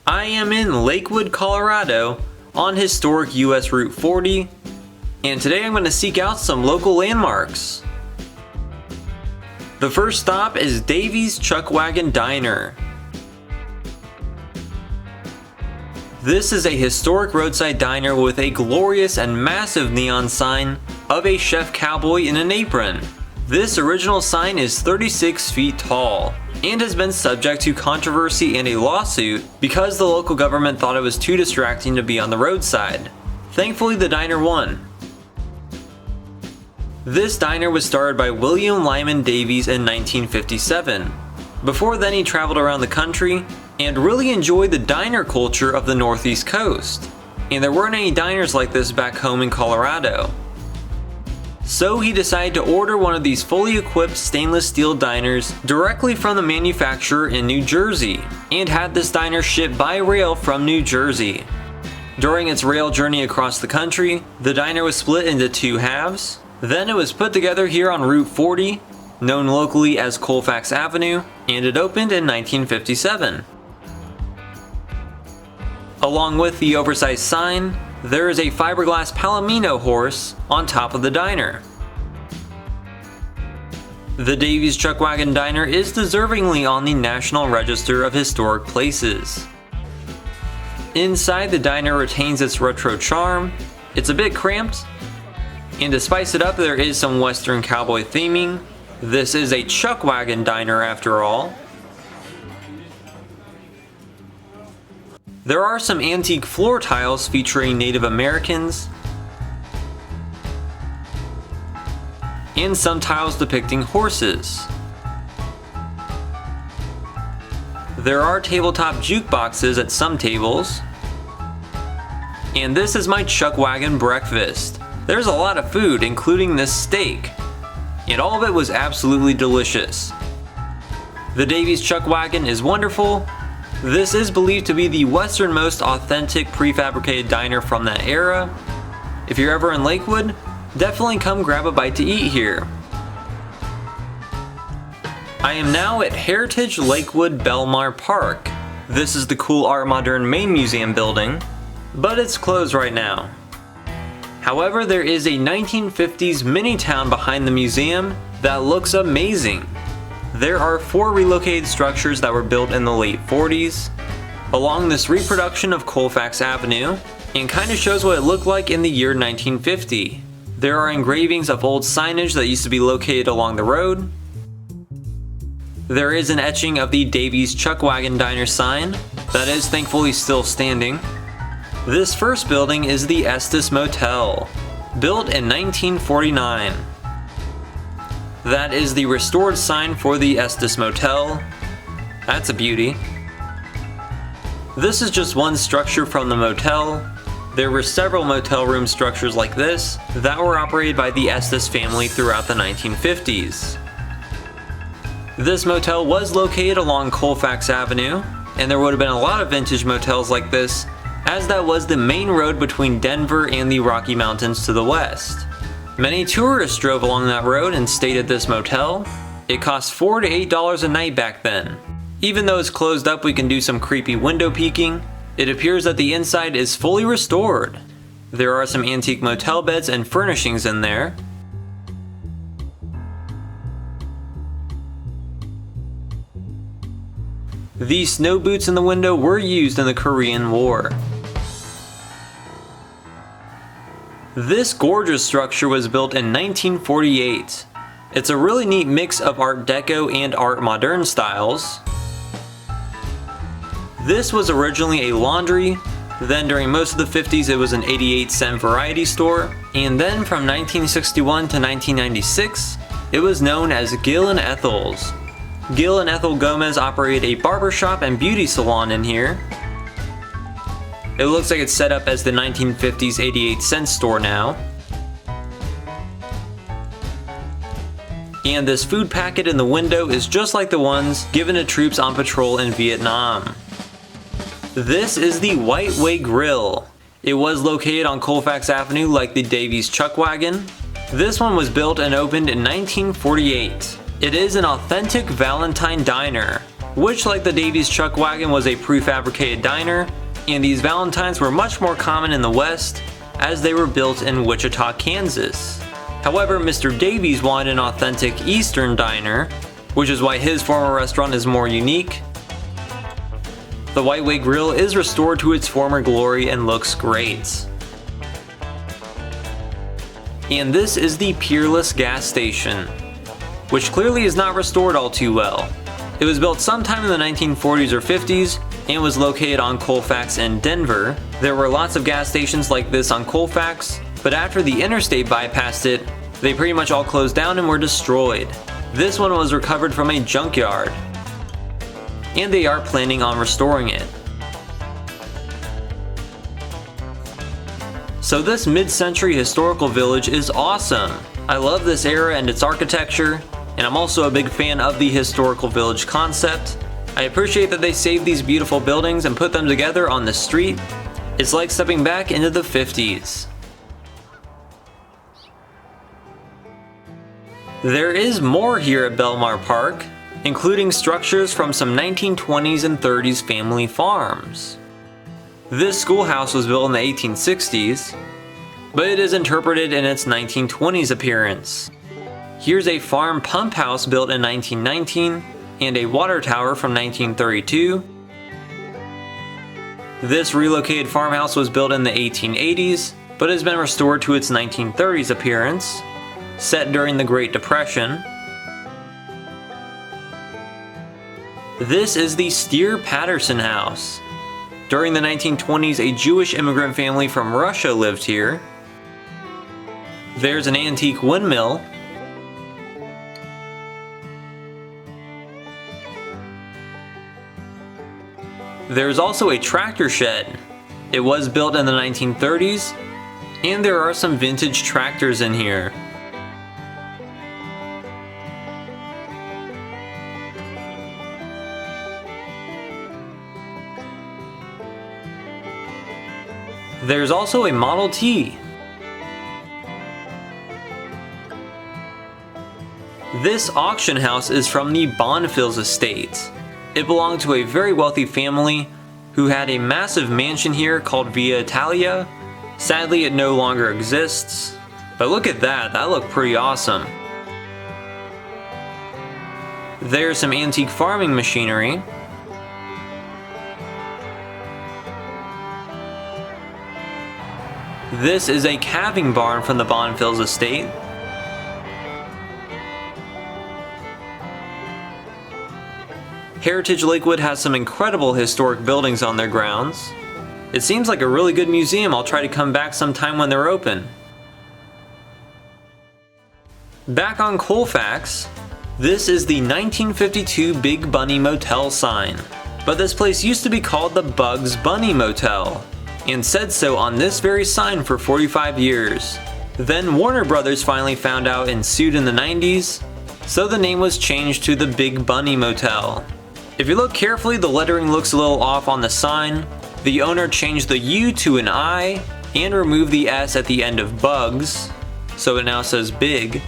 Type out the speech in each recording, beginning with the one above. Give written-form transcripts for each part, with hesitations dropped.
I am in Lakewood, Colorado on historic US Route 40, and today I'm going to seek out some local landmarks. The first stop is Davies Chuck Wagon Diner. This is a historic roadside diner with a glorious and massive neon sign of a chef cowboy in an apron. This original sign is 36 feet tall and has been subject to controversy and a lawsuit because the local government thought it was too distracting to be on the roadside. Thankfully, the diner won. This diner was started by William Lyman Davies in 1957. Before then, he traveled around the country and really enjoyed the diner culture of the Northeast coast. And there weren't any diners like this back home in Colorado. So he decided to order one of these fully equipped stainless steel diners directly from the manufacturer in New Jersey, and had this diner shipped by rail from New Jersey. During its rail journey across the country, the diner was split into two halves. Then it was put together here on Route 40, known locally as Colfax Avenue, and it opened in 1957. Along with the oversized sign, there is a fiberglass Palomino horse on top of the diner. The Davies Chuck Wagon Diner is deservingly on the National Register of Historic Places. Inside, the diner retains its retro charm. It's a bit cramped, and to spice it up, there is some Western cowboy theming. This is a Chuck Wagon Diner after all. There are some antique floor tiles featuring Native Americans, and some tiles depicting horses. There are tabletop jukeboxes at some tables. And this is my Chuck Wagon breakfast. There's a lot of food, including this steak, and all of it was absolutely delicious. The Davies Chuck Wagon is wonderful. This is believed to be the westernmost authentic prefabricated diner from that era. If you're ever in Lakewood, definitely come grab a bite to eat here. I am now at Heritage Lakewood Belmar Park. This is the cool Art Moderne main museum building, but it's closed right now. However, there is a 1950s mini town behind the museum that looks amazing. There are 4 relocated structures that were built in the late 40s along this reproduction of Colfax Avenue, and kind of shows what it looked like in the year 1950. There are engravings of old signage that used to be located along the road. There is an etching of the Davies Chuck Wagon Diner sign that is thankfully still standing. This first building is the Estes Motel, built in 1949. That is the restored sign for the Estes Motel. That's a beauty. This is just one structure from the motel. There were several motel room structures like this that were operated by the Estes family throughout the 1950s. This motel was located along Colfax Avenue, and there would have been a lot of vintage motels like this, as that was the main road between Denver and the Rocky Mountains to the west. Many tourists drove along that road and stayed at this motel. It cost $4 to $8 a night back then. Even though it's closed up, we can do some creepy window peeking. It appears that the inside is fully restored. There are some antique motel beds and furnishings in there. These snow boots in the window were used in the Korean War. This gorgeous structure was built in 1948. It's a really neat mix of Art Deco and Art Moderne styles. This was originally a laundry, then during most of the 50s it was an 88-cent variety store, and then from 1961 to 1996, it was known as Gil and Ethel's. Gil and Ethel Gomez operated a barbershop and beauty salon in here. It looks like it's set up as the 1950s 88-cent store now. And this food packet in the window is just like the ones given to troops on patrol in Vietnam. This is the White Way Grill. It was located on Colfax Avenue like the Davies Chuck Wagon. This one was built and opened in 1948. It is an authentic Valentine diner, which, like the Davies Chuck Wagon, was a prefabricated diner, and these Valentines were much more common in the West as they were built in Wichita, Kansas. However, Mr. Davies wanted an authentic Eastern diner, which is why his former restaurant is more unique. The White Way Grill is restored to its former glory and looks great. And this is the Peerless gas station, which clearly is not restored all too well. It was built sometime in the 1940s or 50s and was located on Colfax in Denver. There were lots of gas stations like this on Colfax, but after the interstate bypassed it, they pretty much all closed down and were destroyed. This one was recovered from a junkyard, and they are planning on restoring it. So this mid-century historical village is awesome. I love this era and its architecture, and I'm also a big fan of the historical village concept. I appreciate that they saved these beautiful buildings and put them together on the street. It's like stepping back into the 50s. There is more here at Belmar Park, including structures from some 1920s and 30s family farms. This schoolhouse was built in the 1860s, but it is interpreted in its 1920s appearance. Here's a farm pump house built in 1919 and a water tower from 1932. This relocated farmhouse was built in the 1880s, but has been restored to its 1930s appearance, set during the Great Depression. This is the Steer Patterson House. During the 1920s, a Jewish immigrant family from Russia lived here. There's an antique windmill. There's also a tractor shed. It was built in the 1930s, and there are some vintage tractors in here. There's also a Model T. This auction house is from the Bonfils estate. It belonged to a very wealthy family who had a massive mansion here called Via Italia. Sadly, it no longer exists. But look at that, that looked pretty awesome. There's some antique farming machinery. This is a calving barn from the Bonfils estate. Heritage Lakewood has some incredible historic buildings on their grounds. It seems like a really good museum. I'll try to come back sometime when they're open. Back on Colfax, this is the 1952 Big Bunny Motel sign. But this place used to be called the Bugs Bunny Motel, and said so on this very sign for 45 years. Then Warner Brothers finally found out and sued in the 90s, so the name was changed to the Big Bunny Motel. If you look carefully, the lettering looks a little off on the sign. The owner changed the U to an I and removed the S at the end of Bugs, so it now says Big.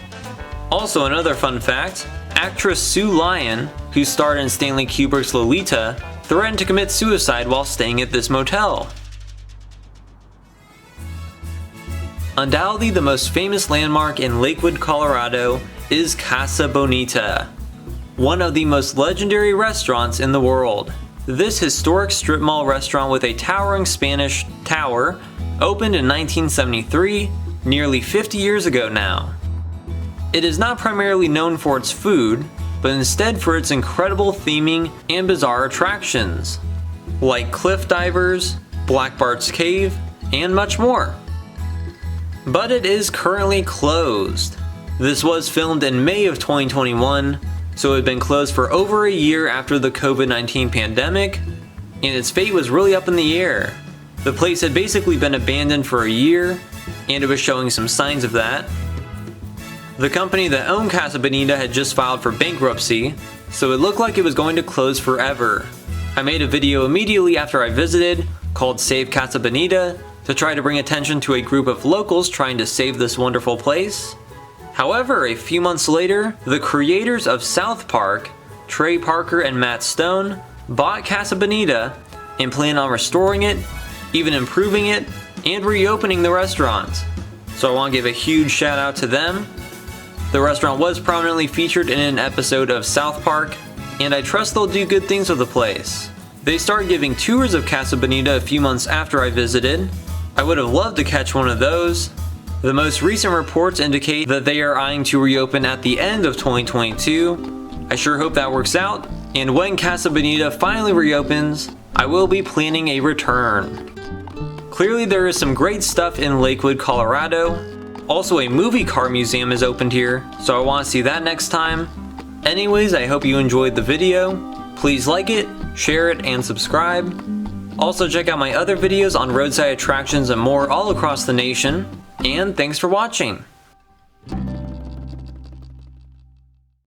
Also, another fun fact, actress Sue Lyon, who starred in Stanley Kubrick's Lolita, threatened to commit suicide while staying at this motel. Undoubtedly the most famous landmark in Lakewood, Colorado is Casa Bonita, one of the most legendary restaurants in the world. This historic strip mall restaurant with a towering Spanish tower opened in 1973, nearly 50 years ago now. It is not primarily known for its food, but instead for its incredible theming and bizarre attractions, like cliff divers, Black Bart's Cave, and much more. But it is currently closed. This was filmed in May of 2021, so it had been closed for over a year after the COVID-19 pandemic, and its fate was really up in the air. The place had basically been abandoned for a year, and it was showing some signs of that. The company that owned Casa Bonita had just filed for bankruptcy, so it looked like it was going to close forever. I made a video immediately after I visited called Save Casa Bonita to try to bring attention to a group of locals trying to save this wonderful place. However, a few months later, the creators of South Park Trey Parker and Matt Stone, bought Casa Bonita and plan on restoring it, even improving it, and reopening the restaurant. So I want to give a huge shout out to them. The restaurant was prominently featured in an episode of South Park, and I trust they'll do good things with the place. They started giving tours of Casa Bonita a few months after I visited. I would have loved to catch one of those. The most recent reports indicate that they are eyeing to reopen at the end of 2022. I sure hope that works out, and when Casa Bonita finally reopens, I will be planning a return. Clearly there is some great stuff in Lakewood, Colorado. Also, a movie car museum is opened here, so I want to see that next time. Anyways, I hope you enjoyed the video. Please like it, share it, and subscribe. Also check out my other videos on roadside attractions and more all across the nation. And thanks for watching!